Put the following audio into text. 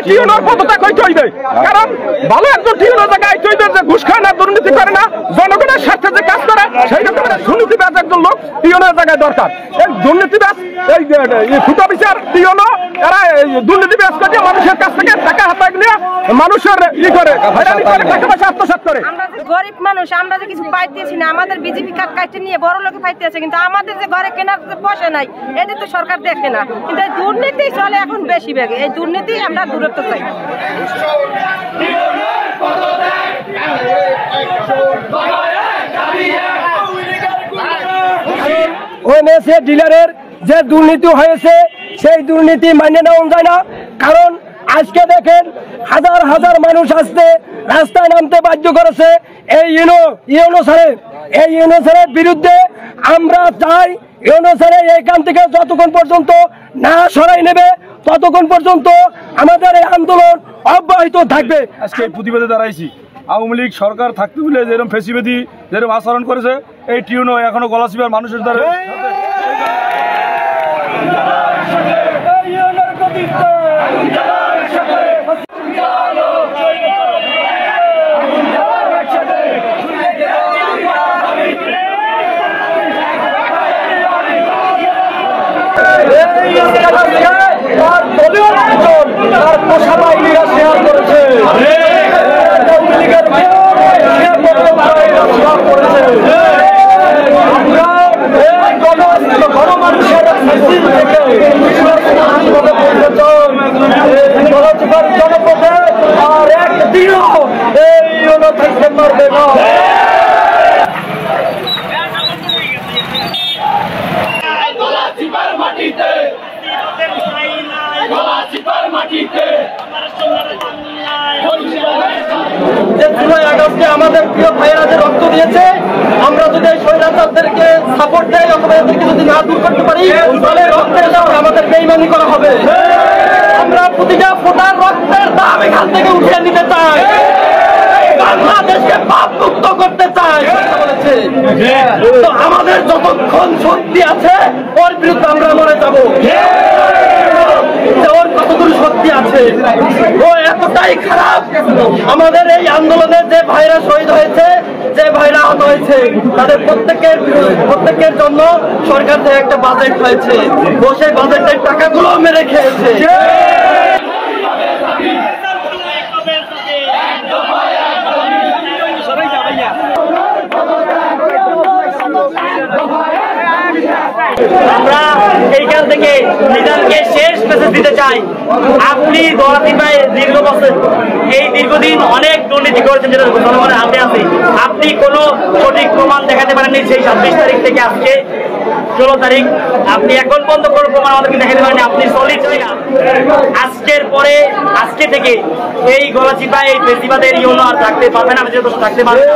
টিউনোর পদত্যাগ হইতে হইবে। কারণ ভালো একজন টিউনোর জায়গায় হইতে হইবে যে ঘুষ খায় না, দুর্নীতি করে না, জনগণের স্বার্থে যে কাজ করে সেই রকমের দুর্নীতিবাজ একজন লোক টিউনোর জায়গায় দরকার। এই দুর্নীতিবাজ এই ফুটো বিচার টিউনো এরা দুর্নীতিবাজ করে মানুষের কাছ থেকে টাকা হাতায় নিয়ে মানুষের করে টাকা পয়সা আত্মসাৎ করে। আমরা যে গরিব মানুষ, আমরা যে কিছু পাইতেছি না, আমাদের বিজেপি কার্ড কাটতে নিয়ে বড় লোকে পাইতে আছে, কিন্তু আমাদের যে ঘরে কেনার যে পয়সা নাই এটা তো সরকার দেখে না। কিন্তু এই দুর্নীতি চলে এখন বেশি ভাগে, এই দুর্নীতি আমরা দূরত্ব চাই। ওএমএসএ ডিলারের যে দুর্নীতি হয়েছে সেই দুর্নীতি মানিয়ে নেওয়া যায় না। কারণ আজকে দেখেন হাজার হাজার মানুষ আসতে রাস্তায় নামতে বাধ্য করেছে এই ইউনো স্যারের বিরুদ্ধে। আমরা চাই ইউনো স্যার এইখান থেকে যতক্ষণ পর্যন্ত না সরাই নেবে ততক্ষণ পর্যন্ত আমাদের এই আন্দোলন অব্যাহত থাকবে। আজকে এই প্রতিবাদে দাঁড়াইছি আওয়ামী লীগ সরকার থাকতে বলে যেরকম ফেসিবাদী যেরকম আচরণ করেছে এই টিউনো এখনো গলা চিপার মানুষের দ্বারা আমাদের প্রিয় ভাইয়েরা যে রক্ত দিয়েছে, আমরা যদি স্বৈরাচারদেরকে সাপোর্ট দেয় অথবা এদেরকে যদি না দূর করতে পারি তাহলে রক্তের দাম আমাদের বেইমানি করা হবে। আমরা প্রতিটা ফোটার রক্তের দাম এখান থেকে উঠিয়ে নিতে চাই, বাংলাদেশকে পাপ মুক্ত করতে চাই। তো আমাদের যতক্ষণ শক্তি আছে ওর বিরুদ্ধে আমরা লড়ে যাবো। ওর কতদূর শক্তি আছে, ও এতটাই খারাপ। আমাদের এই আন্দোলনে যে ভাইরা শহীদ হয়েছে, যে ভাইরা আহত হয়েছে, তাদের প্রত্যেকের জন্য সরকার থেকে একটা বাজেট হয়েছে, ও সেই বাজেটের টাকাগুলো মেরে খেয়েছে। আমরা এইখান থেকে লিডারকে শেষ মেসেজ দিতে চাই, আপনি গলাচিপায় দীর্ঘদিন অনেক দুর্নীতি করেছেন যেটা জনগণের হাতে আছে। আপনি কোনো সঠিক প্রমাণ দেখাতে পারেননি সেই 26 তারিখ থেকে আজকে 16 তারিখ, আপনি এখন পর্যন্ত কোনো প্রমাণ আমাদেরকে দেখাতে পারেননি। আপনি সলিড না। আজকে থেকে এই গলাচিপায় এই ফেসিবাদের ইউনো আর থাকতে পারবেন, আমি যেহেতু থাকতে পারবেন।